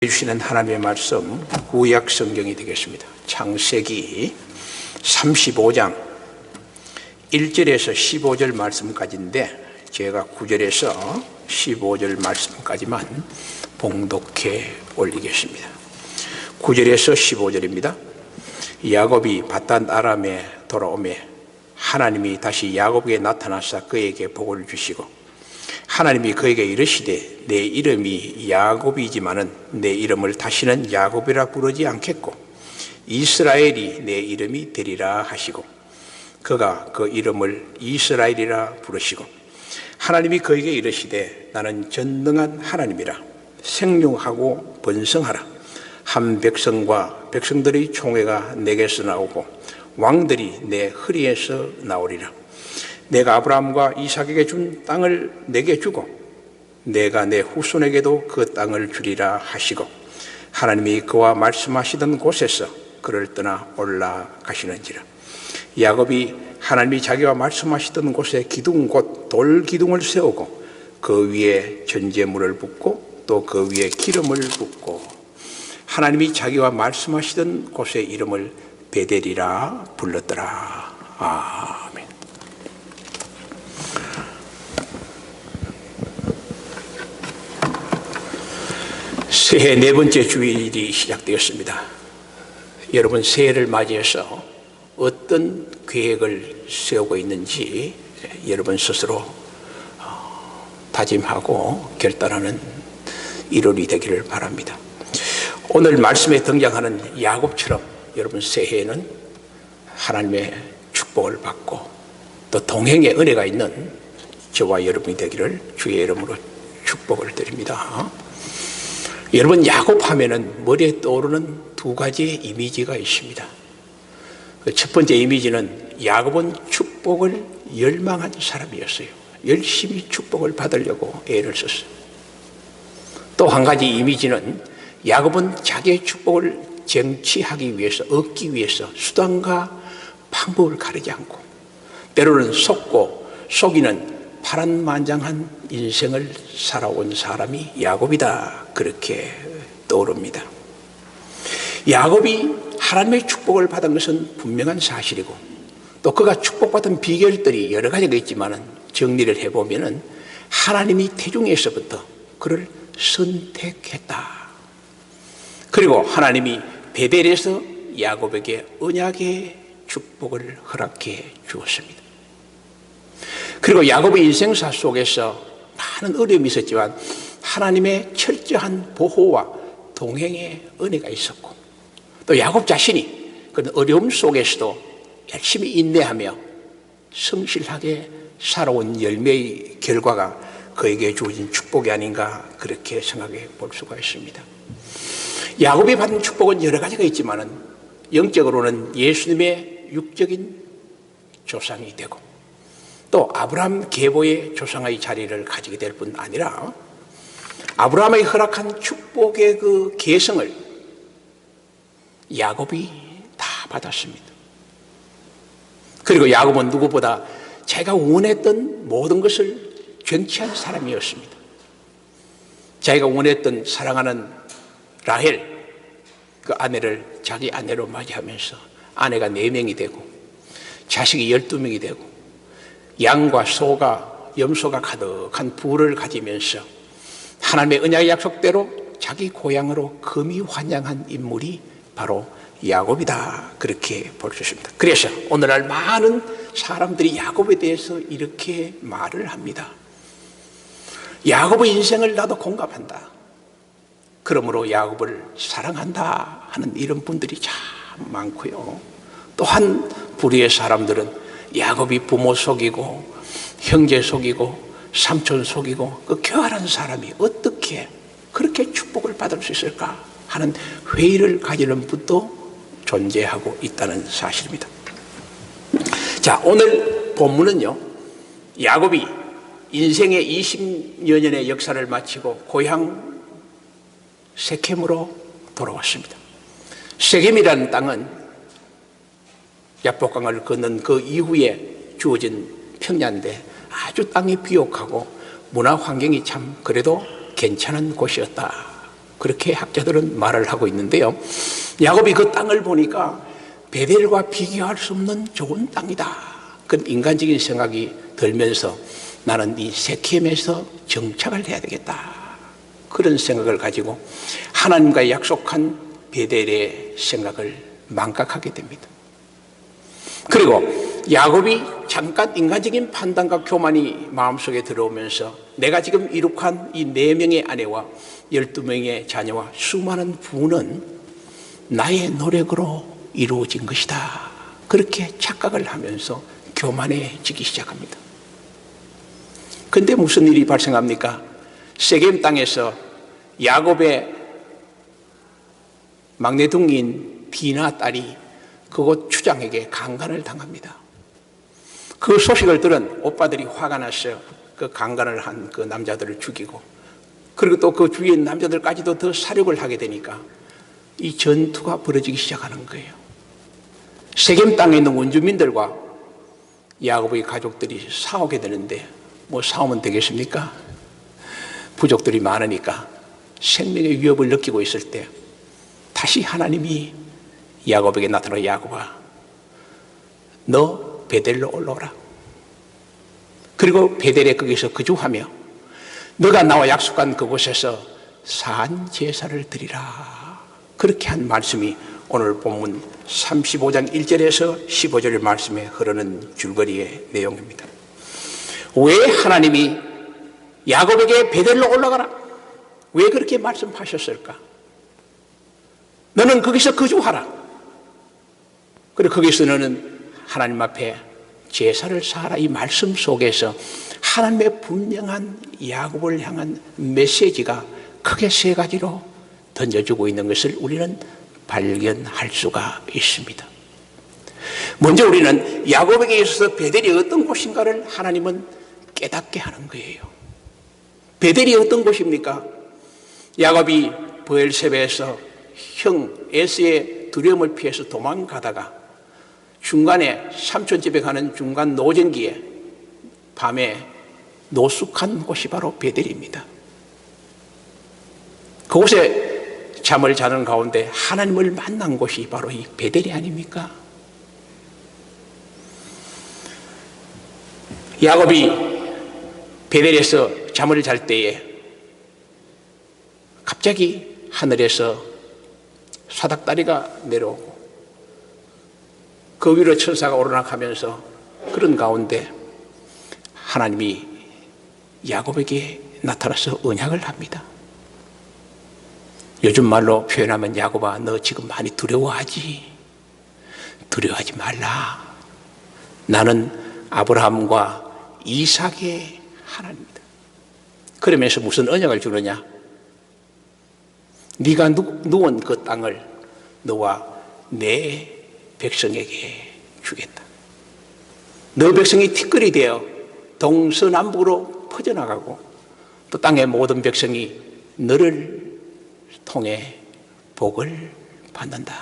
해주시는 하나님의 말씀 구약 성경이 되겠습니다. 창세기 35장 1절에서 15절 말씀까지인데 제가 9절에서 15절 말씀까지만 봉독해 올리겠습니다. 9절에서 15절입니다. 야곱이 밧단 아람에 돌아오매 하나님이 다시 야곱에게 나타나사 그에게 복을 주시고 하나님이 그에게 이르시되 내 이름이 야곱이지만은 내 이름을 다시는 야곱이라 부르지 않겠고 이스라엘이 내 이름이 되리라 하시고 그가 그 이름을 이스라엘이라 부르시고 하나님이 그에게 이르시되 나는 전능한 하나님이라 생육하고 번성하라 한 백성과 백성들의 총회가 내게서 나오고 왕들이 내 허리에서 나오리라. 내가 아브라함과 이삭에게 준 땅을 내게 주고 내가 내 후손에게도 그 땅을 주리라 하시고 하나님이 그와 말씀하시던 곳에서 그를 떠나 올라가시는지라. 야곱이 하나님이 자기와 말씀하시던 곳에 기둥 곧 돌 기둥을 세우고 그 위에 전제물을 붓고 또 그 위에 기름을 붓고 하나님이 자기와 말씀하시던 곳의 이름을 베델이라 불렀더라. 아멘. 새해 네 번째 주일이 시작되었습니다. 여러분 새해를 맞이해서 어떤 계획을 세우고 있는지 여러분 스스로 다짐하고 결단하는 1월이 되기를 바랍니다. 오늘 말씀에 등장하는 야곱처럼 여러분 새해에는 하나님의 축복을 받고 또 동행의 은혜가 있는 저와 여러분이 되기를 주의 이름으로 축복을 드립니다. 여러분 야곱 하면은 머리에 떠오르는 두 가지의 이미지가 있습니다. 첫 번째 이미지는 야곱은 축복을 열망한 사람이었어요. 열심히 축복을 받으려고 애를 썼어요. 또 한 가지 이미지는 야곱은 자기의 축복을 쟁취하기 위해서 얻기 위해서 수단과 방법을 가리지 않고 때로는 속고 속이는 파란만장한 인생을 살아온 사람이 야곱이다 그렇게 떠오릅니다. 야곱이 하나님의 축복을 받은 것은 분명한 사실이고 또 그가 축복받은 비결들이 여러 가지가 있지만 정리를 해보면 하나님이 태중에서부터 그를 선택했다. 그리고 하나님이 베델에서 야곱에게 언약의 축복을 허락해 주었습니다. 그리고 야곱의 인생사 속에서 많은 어려움이 있었지만 하나님의 철저한 보호와 동행의 은혜가 있었고 또 야곱 자신이 그런 어려움 속에서도 열심히 인내하며 성실하게 살아온 열매의 결과가 그에게 주어진 축복이 아닌가 그렇게 생각해 볼 수가 있습니다. 야곱이 받은 축복은 여러 가지가 있지만 영적으로는 예수님의 육적인 조상이 되고 또 아브라함 계보의 조상의 자리를 가지게 될 뿐 아니라 아브라함의 허락한 축복의 그 계성을 야곱이 다 받았습니다. 그리고 야곱은 누구보다 자기가 원했던 모든 것을 쟁취한 사람이었습니다. 자기가 원했던 사랑하는 라헬 그 아내를 자기 아내로 맞이하면서 아내가 4명이 되고 자식이 12명이 되고 양과 소가 염소가 가득한 부를 가지면서 하나님의 언약의 약속대로 자기 고향으로 금이 환영한 인물이 바로 야곱이다 그렇게 볼 수 있습니다. 그래서 오늘날 많은 사람들이 야곱에 대해서 이렇게 말을 합니다. 야곱의 인생을 나도 공감한다. 그러므로 야곱을 사랑한다 하는 이런 분들이 참 많고요. 또한 불의의 사람들은 야곱이 부모 속이고 형제 속이고 삼촌 속이고 그 교활한 사람이 어떻게 그렇게 축복을 받을 수 있을까 하는 회의를 가지는 분도 존재하고 있다는 사실입니다. 자, 오늘 본문은요 야곱이 인생의 20여 년의 역사를 마치고 고향 세켐으로 돌아왔습니다. 세켐이라는 땅은 야복강을 건넌 그 이후에 주어진 평야인데 아주 땅이 비옥하고 문화 환경이 참 그래도 괜찮은 곳이었다 그렇게 학자들은 말을 하고 있는데요. 야곱이 그 땅을 보니까 베델과 비교할 수 없는 좋은 땅이다. 그 인간적인 생각이 들면서 나는 이 세켐에서 정착을 해야 되겠다. 그런 생각을 가지고 하나님과 약속한 베델의 생각을 망각하게 됩니다. 그리고 야곱이 잠깐 인간적인 판단과 교만이 마음속에 들어오면서 내가 지금 이룩한 이 4명의 아내와 12명의 자녀와 수많은 부는 나의 노력으로 이루어진 것이다. 그렇게 착각을 하면서 교만해지기 시작합니다. 그런데 무슨 일이 발생합니까? 세겜 땅에서 야곱의 막내둥이인 디나 딸이 그곳 추장에게 강간을 당합니다. 그 소식을 들은 오빠들이 화가 났어요. 그 강간을 한 그 남자들을 죽이고, 그리고 또 그 주위의 남자들까지도 더 사륙을 하게 되니까 이 전투가 벌어지기 시작하는 거예요. 세겜 땅에 있는 원주민들과 야곱의 가족들이 싸우게 되는데 뭐 싸우면 되겠습니까? 부족들이 많으니까 생명의 위협을 느끼고 있을 때 다시 하나님이 야곱에게 나타나 야곱아, 너 베델로 올라오라. 그리고 베델에 거기서 거주하며 너가 나와 약속한 그곳에서 산 제사를 드리라. 그렇게 한 말씀이 오늘 본문 35장 1절에서 15절 말씀에 흐르는 줄거리의 내용입니다. 왜 하나님이 야곱에게 베델로 올라가라, 왜 그렇게 말씀하셨을까? 너는 거기서 거주하라. 그리고 거기서 너는 하나님 앞에 제사를 사하라. 이 말씀 속에서 하나님의 분명한 야곱을 향한 메시지가 크게 3가지로 던져주고 있는 것을 우리는 발견할 수가 있습니다. 먼저 우리는 야곱에게 있어서 베델이 어떤 곳인가를 하나님은 깨닫게 하는 거예요. 베델이 어떤 곳입니까? 야곱이 브엘세바에서 형 에스의 두려움을 피해서 도망가다가 중간에 삼촌 집에 가는 중간 노전기에 밤에 노숙한 곳이 바로 베델입니다. 그곳에 잠을 자는 가운데 하나님을 만난 곳이 바로 이 베델이 아닙니까? 야곱이 베델에서 잠을 잘 때에 갑자기 하늘에서 사닥다리가 내려오고 그 위로 천사가 오르락하면서 그런 가운데 하나님이 야곱에게 나타나서 언약을 합니다. 요즘 말로 표현하면 야곱아, 너 지금 많이 두려워하지? 두려워하지 말라. 나는 아브라함과 이삭의 하나님이다. 그러면서 무슨 언약을 주느냐? 네가 누운 그 땅을 너와 내 백성에게 주겠다. 너 백성이 티끌이 되어 동서남북으로 퍼져나가고 또 땅의 모든 백성이 너를 통해 복을 받는다.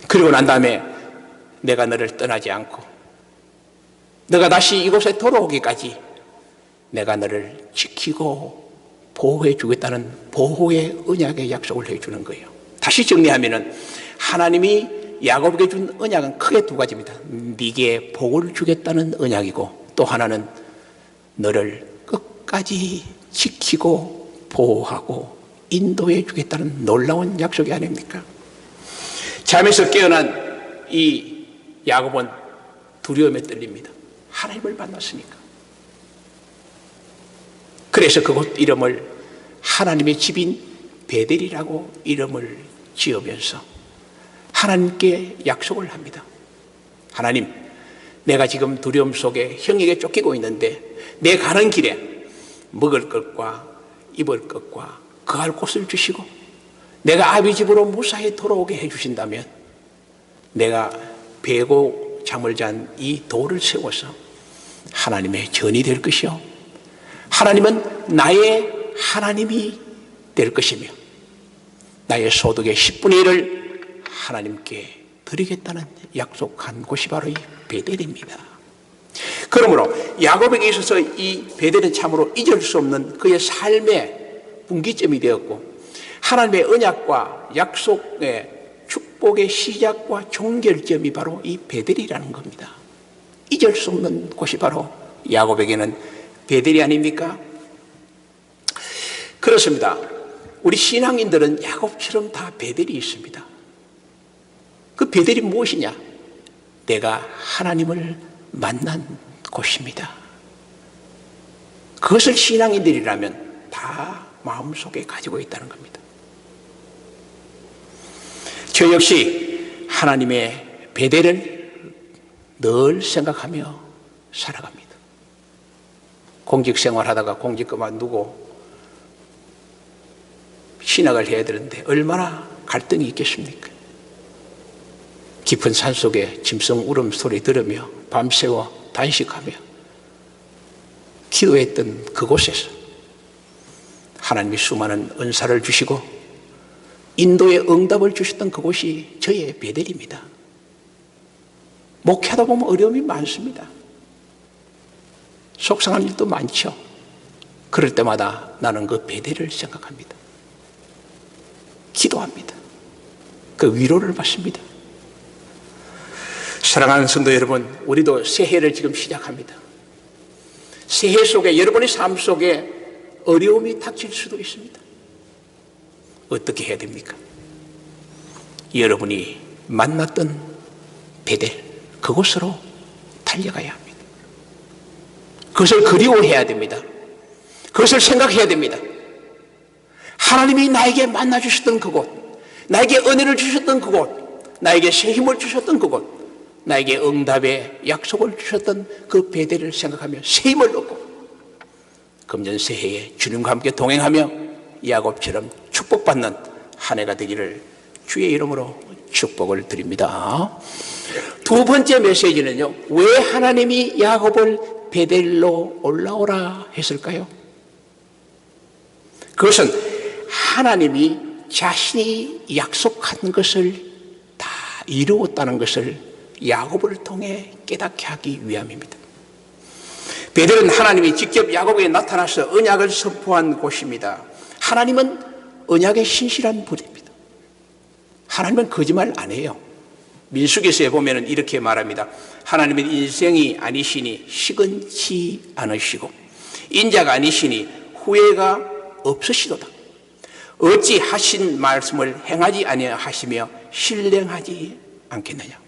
그리고 난 다음에 내가 너를 떠나지 않고 너가 다시 이곳에 돌아오기까지 내가 너를 지키고 보호해 주겠다는 보호의 언약의 약속을 해주는 거예요. 다시 정리하면은 하나님이 야곱에게 준 언약은 크게 2가지입니다. 네게 복을 주겠다는 언약이고 또 하나는 너를 끝까지 지키고 보호하고 인도해 주겠다는 놀라운 약속이 아닙니까? 잠에서 깨어난 이 야곱은 두려움에 떨립니다. 하나님을 만났으니까. 그래서 그곳 이름을 하나님의 집인 베델이라고 이름을 지으면서 하나님께 약속을 합니다. 하나님, 내가 지금 두려움 속에 형에게 쫓기고 있는데 내 가는 길에 먹을 것과 입을 것과 거할 곳을 주시고 내가 아비 집으로 무사히 돌아오게 해주신다면 내가 베고 잠을 잔 이 돌을 세워서 하나님의 전이 될 것이요 하나님은 나의 하나님이 될 것이며 나의 소득의 10분의 1을 하나님께 드리겠다는 약속한 곳이 바로 이 베델입니다. 그러므로 야곱에게 있어서 이 베델은 참으로 잊을 수 없는 그의 삶의 분기점이 되었고 하나님의 언약과 약속의 축복의 시작과 종결점이 바로 이 베델이라는 겁니다. 잊을 수 없는 곳이 바로 야곱에게는 베델이 아닙니까? 그렇습니다. 우리 신앙인들은 야곱처럼 다 베델이 있습니다. 그 베델이 무엇이냐? 내가 하나님을 만난 곳입니다. 그것을 신앙인들이라면 다 마음속에 가지고 있다는 겁니다. 저 역시 하나님의 베델을 늘 생각하며 살아갑니다. 공직 생활하다가 공직 그만두고 신학을 해야 되는데 얼마나 갈등이 있겠습니까? 깊은 산속에 짐승 울음소리 들으며 밤새워 단식하며 기도했던 그곳에서 하나님이 수많은 은사를 주시고 인도의 응답을 주셨던 그곳이 저의 베델입니다. 목회하다 보면 어려움이 많습니다. 속상한 일도 많죠. 그럴 때마다 나는 그 베델을 생각합니다. 기도합니다. 그 위로를 받습니다. 사랑하는 성도 여러분, 우리도 새해를 지금 시작합니다. 새해 속에 여러분의 삶 속에 어려움이 닥칠 수도 있습니다. 어떻게 해야 됩니까? 여러분이 만났던 베델, 그곳으로 달려가야 합니다. 그것을 그리워해야 됩니다. 그것을 생각해야 됩니다. 하나님이 나에게 만나주셨던 그곳, 나에게 은혜를 주셨던 그곳, 나에게 새 힘을 주셨던 그곳, 나에게 응답의 약속을 주셨던 그 베델을 생각하며 새 힘을 얻고 금년 새해에 주님과 함께 동행하며 야곱처럼 축복받는 한 해가 되기를 주의 이름으로 축복을 드립니다. 두 번째 메시지는요, 왜 하나님이 야곱을 베델로 올라오라 했을까요? 그것은 하나님이 자신이 약속한 것을 다 이루었다는 것을 야곱을 통해 깨닫게 하기 위함입니다. 베델은 하나님이 직접 야곱에게 나타나서 언약을 선포한 곳입니다. 하나님은 언약의 신실한 분입니다. 하나님은 거짓말 안 해요. 민수기서에 보면 이렇게 말합니다. 하나님은 인생이 아니시니 시건치 않으시고 인자가 아니시니 후회가 없으시도다. 어찌 하신 말씀을 행하지 아니하시며 신령하지 않겠느냐.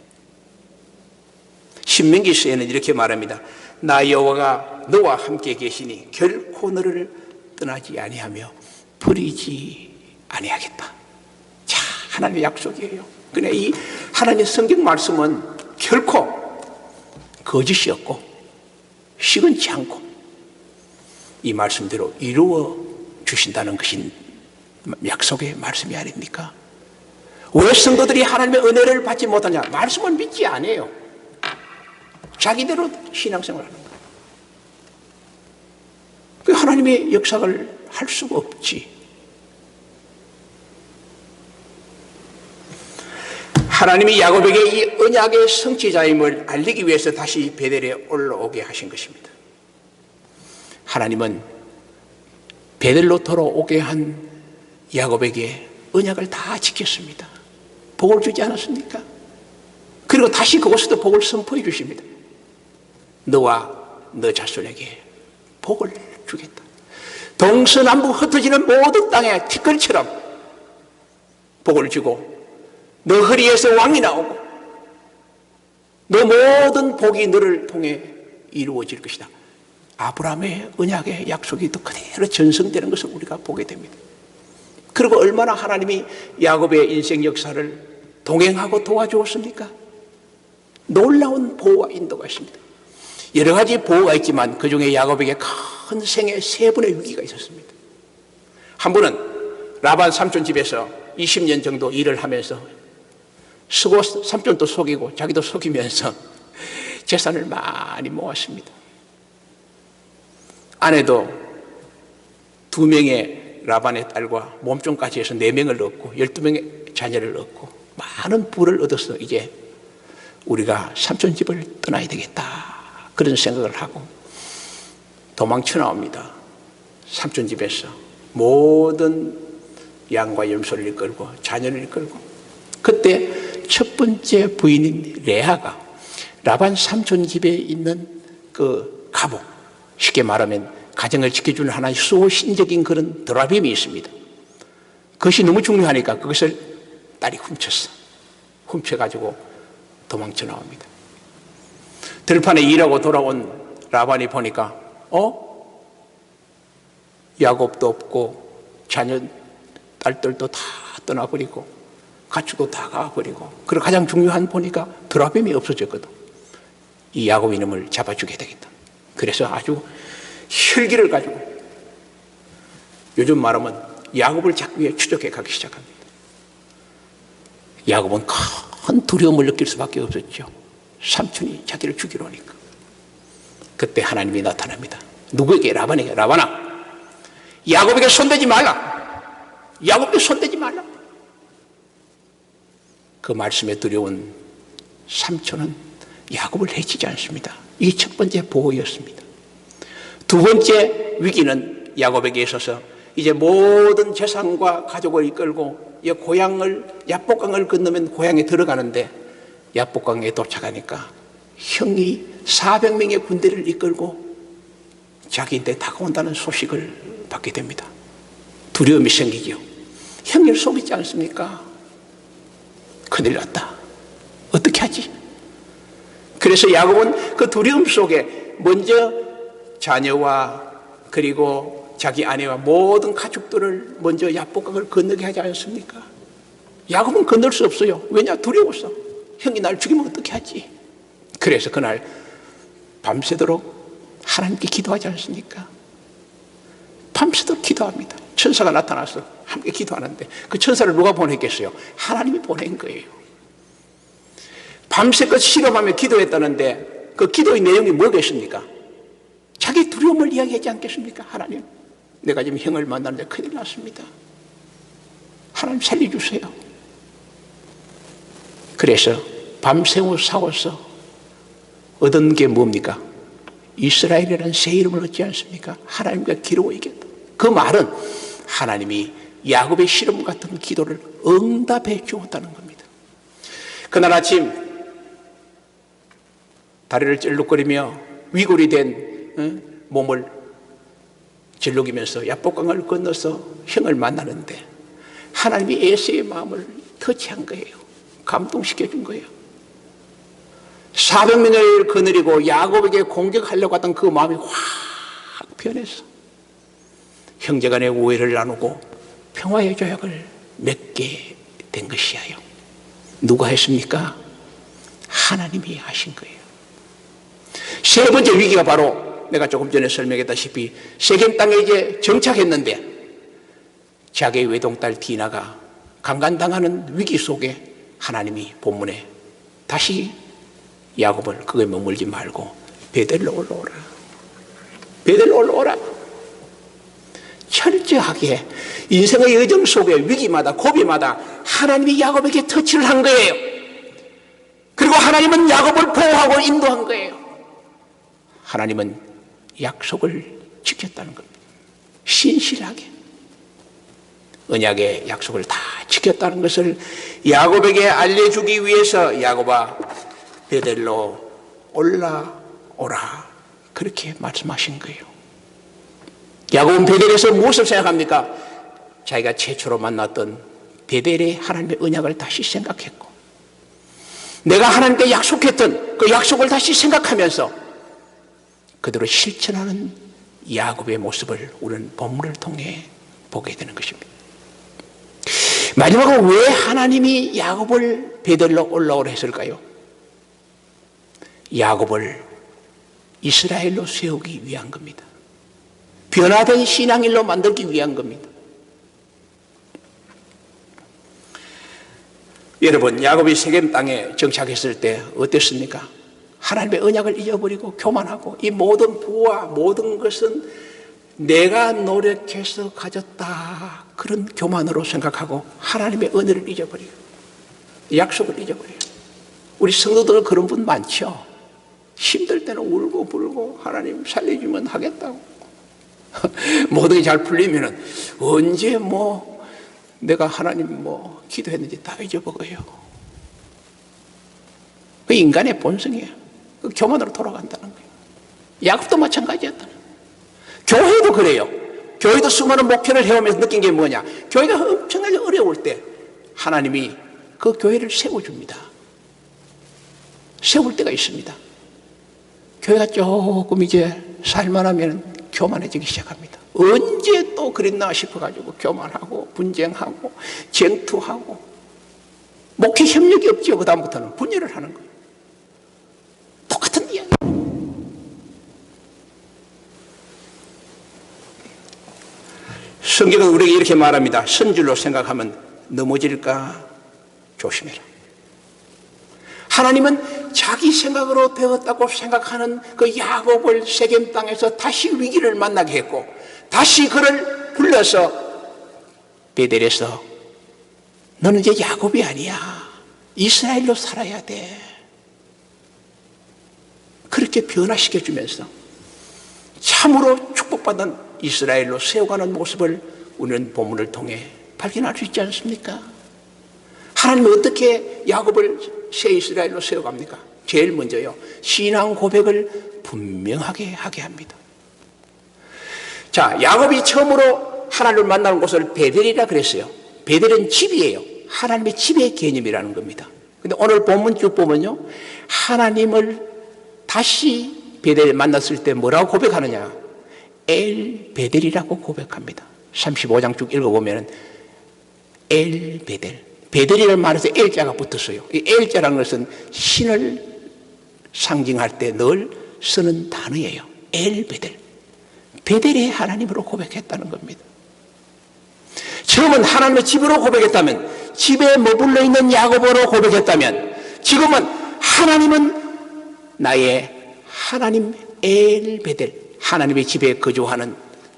신명기서에는 이렇게 말합니다. 나 여호와가 너와 함께 계시니 결코 너를 떠나지 아니하며 버리지 아니하겠다. 자, 하나님의 약속이에요. 그러나 이 하나님의 성경 말씀은 결코 거짓이 없고 시건치 않고 이 말씀대로 이루어 주신다는 것이 약속의 말씀이 아닙니까? 왜 성도들이 하나님의 은혜를 받지 못하냐? 말씀을 믿지 않아요. 자기대로 신앙생활을 하는 거예요. 그 하나님의 역사를 할 수가 없지. 하나님이 야곱에게 이 언약의 성취자임을 알리기 위해서 다시 베델에 올라오게 하신 것입니다. 하나님은 베델로 돌아오게 한 야곱에게 언약을 다 지켰습니다. 복을 주지 않았습니까? 그리고 다시 그곳에도 복을 선포해 주십니다. 너와 너 자손에게 복을 주겠다. 동서남북 흩어지는 모든 땅에 티끌처럼 복을 주고 너 허리에서 왕이 나오고 너 모든 복이 너를 통해 이루어질 것이다. 아브라함의 언약의 약속이 또 그대로 전승되는 것을 우리가 보게 됩니다. 그리고 얼마나 하나님이 야곱의 인생 역사를 동행하고 도와주었습니까? 놀라운 보호와 인도가 있습니다. 여러 가지 보호가 있지만 그 중에 야곱에게 큰 생애 세 번의 위기가 있었습니다. 한 번은 라반 삼촌 집에서 20년 정도 일을 하면서 삼촌도 속이고 자기도 속이면서 재산을 많이 모았습니다. 아내도 2명의 라반의 딸과 몸종까지 해서 4명을 얻고 12명의 자녀를 얻고 많은 부를 얻어서 이제 우리가 삼촌 집을 떠나야 되겠다 그런 생각을 하고 도망쳐 나옵니다. 삼촌 집에서 모든 양과 염소를 이끌고 자녀를 이끌고, 그때 첫 번째 부인인 레아가 라반 삼촌 집에 있는 그 가복, 쉽게 말하면 가정을 지켜주는 하나의 수호신적인 그런 드라빔이 있습니다. 그것이 너무 중요하니까 그것을 딸이 훔쳐가지고 도망쳐 나옵니다. 들판에 일하고 돌아온 라반이 보니까 야곱도 없고 자녀 딸들도 다 떠나버리고 가축도 다 가버리고, 그리고 가장 중요한 보니까 드라빔이 없어졌거든. 이 야곱 이놈을 잡아 죽여야 되겠다. 그래서 아주 혈기를 가지고, 요즘 말하면 야곱을 잡기 위해 추적해 가기 시작합니다. 야곱은 큰 두려움을 느낄 수밖에 없었죠. 삼촌이 자기를 죽이려 하니까. 그때 하나님이 나타납니다. 누구에게? 라반에게. 라반아, 야곱에게 손대지 말라. 야곱에게 손대지 말라. 그 말씀에 두려운 삼촌은 야곱을 해치지 않습니다. 이게 첫 번째 보호였습니다. 두 번째 위기는 야곱에게 있어서 이제 모든 재산과 가족을 이끌고 이 야복강을 건너면 고향에 들어가는데, 야복강에 도착하니까 형이 400명의 군대를 이끌고 자기한테 다가온다는 소식을 받게 됩니다. 두려움이 생기죠. 형을 속이지 않습니까? 큰일 났다. 어떻게 하지? 그래서 야곱은 그 두려움 속에 먼저 자녀와 그리고 자기 아내와 모든 가족들을 먼저 야복강을 건너게 하지 않습니까? 야곱은 건널 수 없어요. 왜냐? 두려워서. 형이 날 죽이면 어떻게 하지? 그래서 그날 밤새도록 하나님께 기도하지 않습니까? 밤새도록 기도합니다. 천사가 나타나서 함께 기도하는데, 그 천사를 누가 보냈겠어요? 하나님이 보낸 거예요. 밤새껏 실험하며 기도했다는데 그 기도의 내용이 뭐겠습니까? 자기 두려움을 이야기하지 않겠습니까? 하나님, 내가 지금 형을 만나는데 큰일 났습니다. 하나님 살려주세요. 그래서 밤새워 싸워서 얻은 게 뭡니까? 이스라엘이라는 새 이름을 얻지 않습니까? 하나님과 기르고 이겼다. 그 말은 하나님이 야곱의 실험 같은 기도를 응답해 주었다는 겁니다. 그날 아침 다리를 쩔룩거리며 위골이 된 몸을 질룩이면서 야복강을 건너서 형을 만나는데 하나님이 에서의 마음을 터치한 거예요. 감동시켜준 거예요. 400명을 거느리고 야곱에게 공격하려고 하던 그 마음이 확 변해서 형제간의 오해를 나누고 평화의 조약을 맺게 된 것이에요. 누가 했습니까? 하나님이 하신 거예요. 세 번째 위기가 바로 내가 조금 전에 설명했다시피 세겜 땅에 이제 정착했는데 자기의 외동딸 디나가 강간당하는 위기 속에 하나님이 본문에 다시 야곱을 그거에 머물지 말고 베델로 올라오라. 베델로 올라오라. 철저하게 인생의 여정 속에 위기마다 고비마다 하나님이 야곱에게 터치를 한 거예요. 그리고 하나님은 야곱을 보호하고 인도한 거예요. 하나님은 약속을 지켰다는 겁니다. 신실하게 언약의 약속을 다 지켰다는 것을 야곱에게 알려주기 위해서 야곱아 베델로 올라오라 그렇게 말씀하신 거예요. 야곱은 베델에서 무엇을 생각합니까? 자기가 최초로 만났던 베델의 하나님의 언약을 다시 생각했고 내가 하나님께 약속했던 그 약속을 다시 생각하면서 그대로 실천하는 야곱의 모습을 우리는 본문을 통해 보게 되는 것입니다. 마지막으로 왜 하나님이 야곱을 베델로 올라오라 했을까요? 야곱을 이스라엘로 세우기 위한 겁니다. 변화된 신앙인로 만들기 위한 겁니다. 여러분, 야곱이 세겜 땅에 정착했을 때 어땠습니까? 하나님의 언약을 잊어버리고 교만하고 이 모든 부와 모든 것은 내가 노력해서 가졌다 그런 교만으로 생각하고 하나님의 은혜를 잊어버려요. 약속을 잊어버려요. 우리 성도들 그런 분 많죠. 힘들 때는 울고 불고 하나님 살려주면 하겠다고 모든 게 잘 풀리면은 언제 내가 하나님 기도했는지 다 잊어버려요. 그 인간의 본성이에요. 그 교만으로 돌아간다는 거예요. 야곱도 마찬가지였다는 거예요. 교회도 그래요. 교회도 수많은 목회를 해오면서 느낀 게 뭐냐? 교회가 엄청나게 어려울 때 하나님이 그 교회를 세워줍니다. 세울 때가 있습니다. 교회가 조금 이제 살만하면 교만해지기 시작합니다. 언제 또 그랬나 싶어가지고 교만하고 분쟁하고 쟁투하고 목회 협력이 없죠. 그 다음부터는 분열을 하는 거예요. 똑같은 이야기. 성경은 우리에게 이렇게 말합니다. 선줄로 생각하면 넘어질까 조심해라. 하나님은 자기 생각으로 되었다고 생각하는 그 야곱을 세겜 땅에서 다시 위기를 만나게 했고, 다시 그를 불러서 베델에서 너는 이제 야곱이 아니야. 이스라엘로 살아야 돼. 그렇게 변화시켜주면서 참으로 축복받은 이스라엘로 세워가는 모습을 우리는 본문을 통해 발견할 수 있지 않습니까? 하나님은 어떻게 야곱을 새 이스라엘로 세워갑니까? 제일 먼저요, 신앙 고백을 분명하게 하게 합니다. 자, 야곱이 처음으로 하나님을 만나는 곳을 베델이라 그랬어요. 베델은 집이에요. 하나님의 집의 개념이라는 겁니다. 근데 오늘 본문 쭉 보면요, 하나님을 다시 베델에 만났을 때 뭐라고 고백하느냐? 엘 베델이라고 고백합니다. 35장 쭉 읽어보면 엘 베델, 베델이라는 말에서 엘자가 붙었어요. 이 엘자라는 것은 신을 상징할 때 늘 쓰는 단어예요. 엘 베델, 베델의 하나님으로 고백했다는 겁니다. 처음은 하나님의 집으로 고백했다면, 집에 머물러 있는 야곱으로 고백했다면, 지금은 하나님은 나의 하나님 엘 베델, 하나님의 집에 거주하는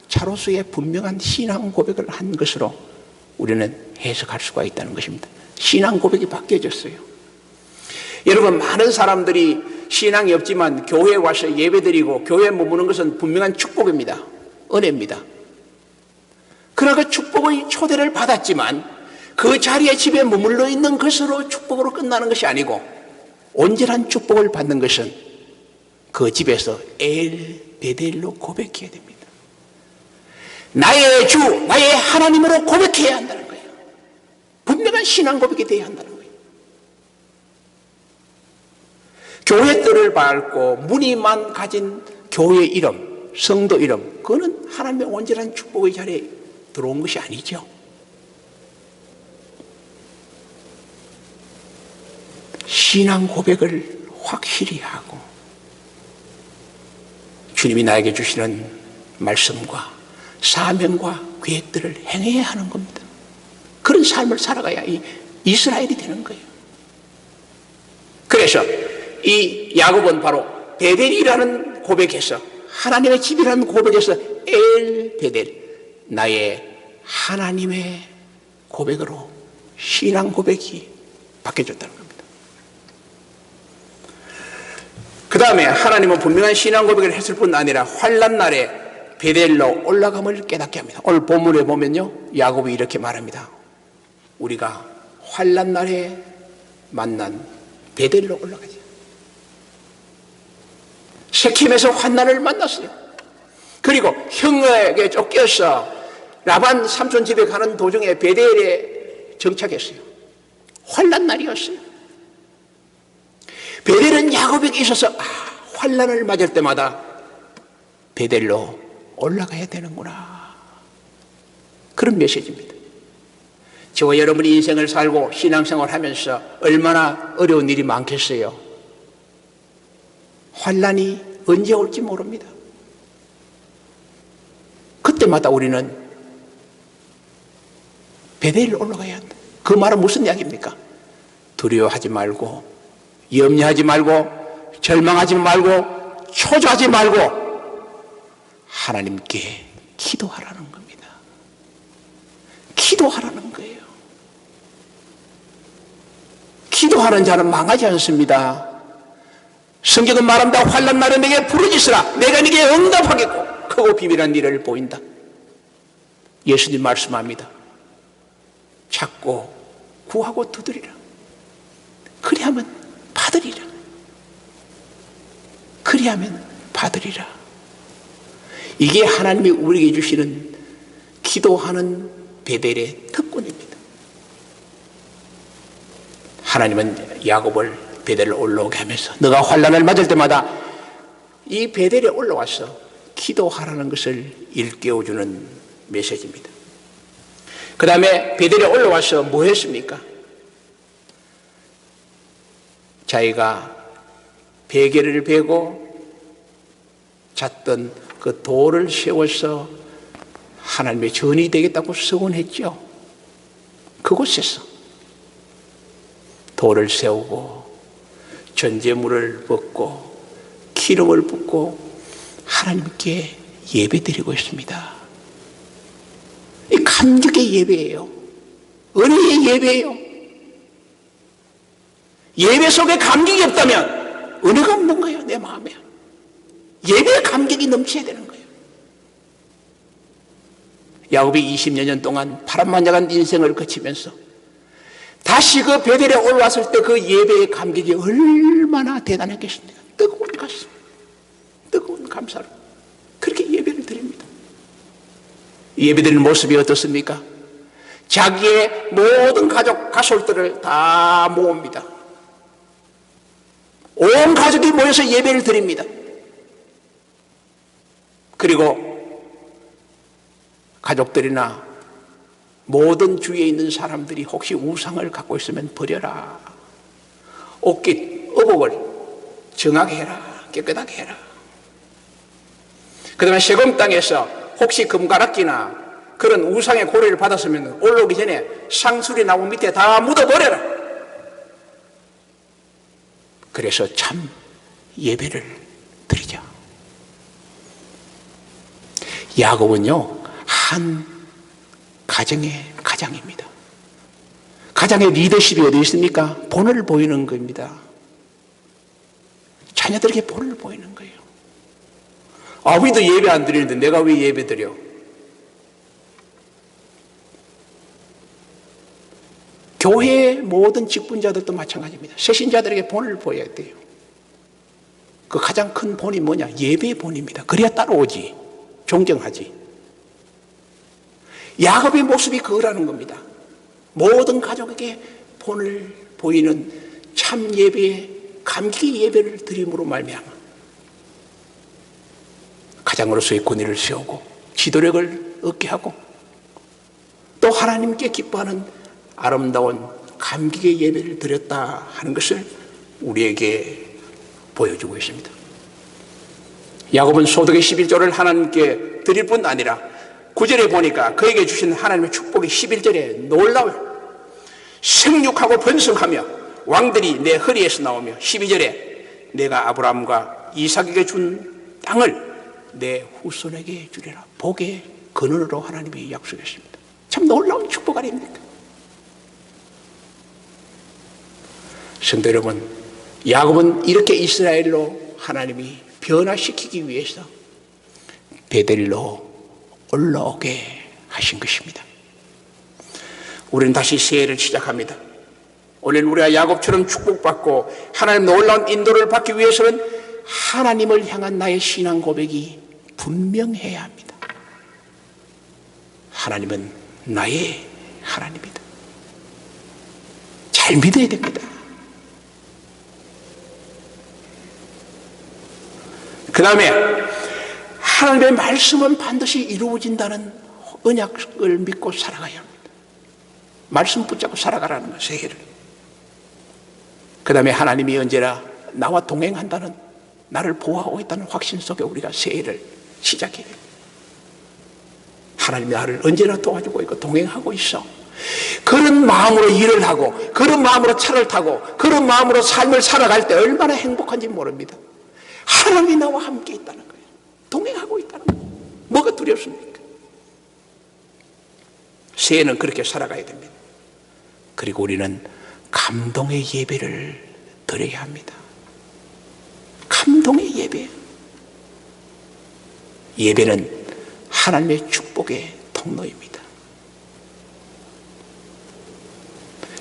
자로서의 분명한 신앙 고백을 한 것으로 우리는 해석할 수가 있다는 것입니다. 신앙 고백이 바뀌어졌어요. 여러분, 많은 사람들이 신앙이 없지만 교회에 와서 예배드리고 교회에 머무는 것은 분명한 축복입니다. 은혜입니다. 그러나 그 축복의 초대를 받았지만 그 자리에 집에 머물러 있는 것으로 축복으로 끝나는 것이 아니고, 온전한 축복을 받는 것은 그 집에서 엘 베델로 고백해야 됩니다. 나의 주, 나의 하나님으로 고백해야 한다는 거예요. 분명한 신앙 고백이 되어야 한다는 거예요. 교회 뜰을 밟고 무늬만 가진 교회 이름, 성도 이름, 그거는 하나님의 온전한 축복의 자리에 들어온 것이 아니죠. 신앙 고백을 확실히 하고 주님이 나에게 주시는 말씀과 사명과 계획들을 행해야 하는 겁니다. 그런 삶을 살아가야 이 이스라엘이 되는 거예요. 그래서 이 야곱은 바로 베델이라는 고백에서, 하나님의 집이라는 고백에서 엘 베델, 나의 하나님의 고백으로 신앙 고백이 바뀌어졌다는 겁니다. 그 다음에 하나님은 분명한 신앙 고백을 했을 뿐 아니라 환난 날에 베델로 올라감을 깨닫게 합니다. 오늘 본문에 보면요, 야곱이 이렇게 말합니다. 우리가 환난 날에 만난 베델로 올라가자. 세켐에서 환난을 만났어요. 그리고 형에게 쫓겨서 라반 삼손 집에 가는 도중에 베델에 정착했어요. 환난 날이었어요. 베델은 야곱에게 있어서 환난을 맞을 때마다 베델로 올라가야 되는구나, 그런 메시지입니다. 저와 여러분이 인생을 살고 신앙생활을 하면서 얼마나 어려운 일이 많겠어요. 환난이 언제 올지 모릅니다. 그때마다 우리는 베델로 올라가야 한다. 그 말은 무슨 이야기입니까? 두려워하지 말고, 염려하지 말고, 절망하지 말고, 초조하지 말고 하나님께 기도하라는 겁니다. 기도하라는 거예요. 기도하는 자는 망하지 않습니다. 성경은 말합니다. 환난 날에 내게 부르짖으라, 내가 네게 응답하겠고 그 크고 비밀한 일을 보인다. 예수님 말씀합니다. 찾고 구하고 두드리라. 그리하면 받으리라. 그리하면 받으리라. 이게 하나님이 우리에게 주시는 기도하는 베델의 특권입니다. 하나님은 야곱을 베델을 올라오게 하면서 너가 환난을 맞을 때마다 이 베델에 올라와서 기도하라는 것을 일깨워주는 메시지입니다. 그 다음에 베델에 올라와서 뭐 했습니까? 자기가 베개를 베고 잤던 그 돌을 세워서 하나님의 전이 되겠다고 서원했죠. 그곳에서 돌을 세우고 전제물을 붓고 기름을 붓고 하나님께 예배드리고 있습니다. 이 감격의 예배예요. 은혜의 예배예요. 예배 속에 감격이 없다면 은혜가 없는 거예요. 내 마음에 예배의 감격이 넘쳐야 되는 거예요. 야곱이 20여 년 동안 파란만장한 인생을 거치면서 다시 그 베델에 올라왔을 때 그 예배의 감격이 얼마나 대단했겠습니까? 뜨거운 가슴, 뜨거운 감사로 그렇게 예배를 드립니다. 예배드리는 모습이 어떻습니까? 자기의 모든 가족들을 다 모읍니다. 온 가족이 모여서 예배를 드립니다. 그리고 가족들이나 모든 주위에 있는 사람들이 혹시 우상을 갖고 있으면 버려라. 옷깃, 의복을 정하게 해라. 깨끗하게 해라. 그 다음에 세금 땅에서 혹시 금가락지나 그런 우상의 고려를 받았으면 올라오기 전에 상수리 나무 밑에 다 묻어버려라. 그래서 참 예배를 드리자. 야곱은요, 한 가정의 가장입니다. 가장의 리더십이 어디 있습니까? 본을 보이는 겁니다. 자녀들에게 본을 보이는 거예요. 아버지도 예배 안 드리는데 내가 왜 예배 드려? 교회의 모든 직분자들도 마찬가지입니다. 새신자들에게 본을 보여야 돼요. 그 가장 큰 본이 뭐냐? 예배의 본입니다. 그래야 따라오지. 존경하지. 야곱의 모습이 그거라는 겁니다. 모든 가족에게 본을 보이는 참 예배의 감격의 예배를 드림으로 말미암아 가장으로서의 권위를 세우고 지도력을 얻게 하고 또 하나님께 기뻐하는 아름다운 감격의 예배를 드렸다 하는 것을 우리에게 보여주고 있습니다. 야곱은 소득의 11조를 하나님께 드릴 뿐 아니라 9절에 보니까 그에게 주신 하나님의 축복이 11절에 놀라워요. 생육하고 번성하며 왕들이 내 허리에서 나오며 12절에 내가 아브라함과 이삭에게 준 땅을 내 후손에게 주리라. 복의 근원으로 하나님이 약속했습니다. 참 놀라운 축복 아닙니까? 성도 여러분, 야곱은 이렇게 이스라엘로 하나님이 변화시키기 위해서 베델로 올라오게 하신 것입니다. 우리는 다시 새해를 시작합니다. 오늘 우리가 야곱처럼 축복받고 하나님 놀라운 인도를 받기 위해서는 하나님을 향한 나의 신앙 고백이 분명해야 합니다. 하나님은 나의 하나님이다. 잘 믿어야 됩니다. 그 다음에 하나님의 말씀은 반드시 이루어진다는 언약을 믿고 살아가야 합니다. 말씀 붙잡고 살아가라는 것을 새해를. 그 다음에 하나님이 언제나 나와 동행한다는, 나를 보호하고 있다는 확신 속에 우리가 새해를 시작해야 돼요. 하나님이 나를 언제나 도와주고 있고 동행하고 있어. 그런 마음으로 일을 하고 그런 마음으로 차를 타고 그런 마음으로 삶을 살아갈 때 얼마나 행복한지 모릅니다. 하나님이 나와 함께 있다는 거예요. 동행하고 있다는 거예요. 뭐가 두렵습니까? 새해는 그렇게 살아가야 됩니다. 그리고 우리는 감동의 예배를 드려야 합니다. 감동의 예배. 예배는 하나님의 축복의 통로입니다.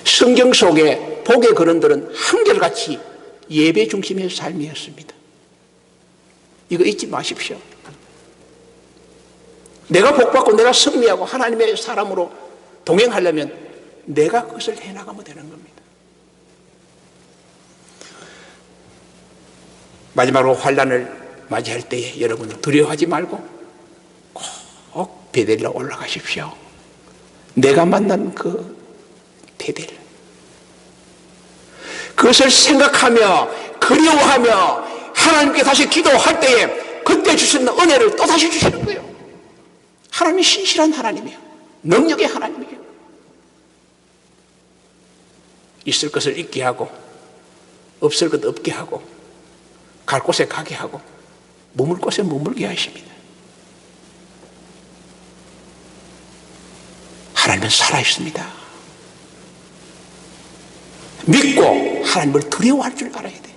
성경 속에 복의 근원들은 한결같이 예배 중심의 삶이었습니다. 이거 잊지 마십시오. 내가 복받고 내가 승리하고 하나님의 사람으로 동행하려면 내가 그것을 해나가면 되는 겁니다. 마지막으로 환난을 맞이할 때에 여러분 두려워하지 말고 꼭 베델로 올라가십시오. 내가 만난 그 베델, 그것을 생각하며 그리워하며 하나님께 다시 기도할 때에 그때 주시는 은혜를 또다시 주시는 거예요. 하나님이 신실한 하나님이에요. 능력의 하나님이에요. 있을 것을 있게 하고 없을 것 없게 하고 갈 곳에 가게 하고 머물 곳에 머물게 하십니다. 하나님은 살아있습니다. 믿고 하나님을 두려워할 줄 알아야 돼요.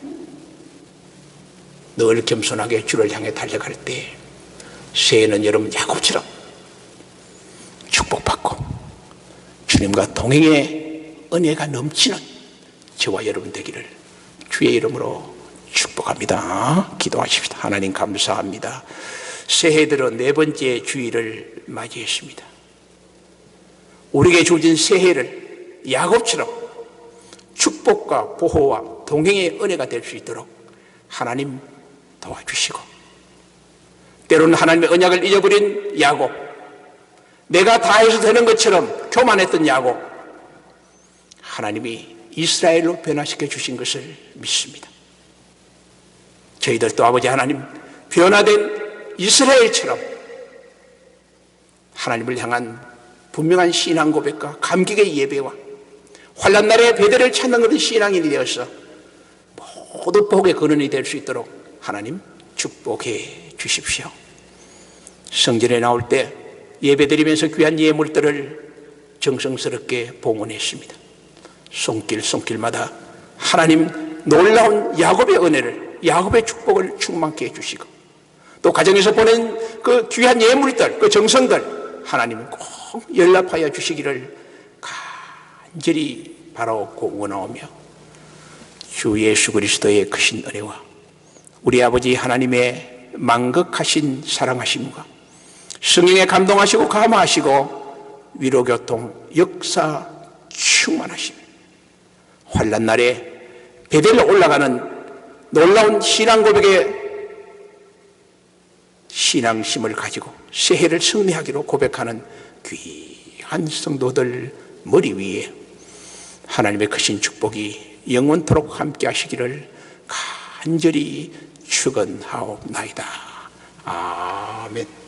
늘 겸손하게 주를 향해 달려갈 때 새해는 여러분 야곱처럼 축복받고 주님과 동행의 은혜가 넘치는 저와 여러분 되기를 주의 이름으로 축복합니다. 기도하십시다. 하나님 감사합니다. 새해 들어 네 번째 주일을 맞이했습니다. 우리에게 주어진 새해를 야곱처럼 축복과 보호와 동행의 은혜가 될 수 있도록 하나님 도와주시고, 때로는 하나님의 언약을 잊어버린 야곱, 내가 다 해서 되는 것처럼 교만했던 야곱, 하나님이 이스라엘로 변화시켜 주신 것을 믿습니다. 저희들도 아버지 하나님 변화된 이스라엘처럼 하나님을 향한 분명한 신앙 고백과 감격의 예배와 환난 날에 베델을 찾는 그런 신앙인이 되어서 모두 복의 근원이 될 수 있도록 하나님 축복해 주십시오. 성전에 나올 때 예배드리면서 귀한 예물들을 정성스럽게 봉헌했습니다. 손길마다 하나님 놀라운 야곱의 은혜를, 야곱의 축복을 충만케 해주시고, 또 가정에서 보낸 그 귀한 예물들, 그 정성들 하나님 꼭 연락하여 주시기를 간절히 바라고 원하오며, 주 예수 그리스도의 크신 은혜와 우리 아버지 하나님의 만극하신 사랑하심과 성령에 감동하시고 감화하시고 위로교통 역사 충만하심, 환난 날에 베델로 올라가는 놀라운 신앙 고백의 신앙심을 가지고 새해를 승리하기로 고백하는 귀한 성도들 머리 위에 하나님의 크신 축복이 영원토록 함께 하시기를 간절히 축원하옵나이다. 아멘.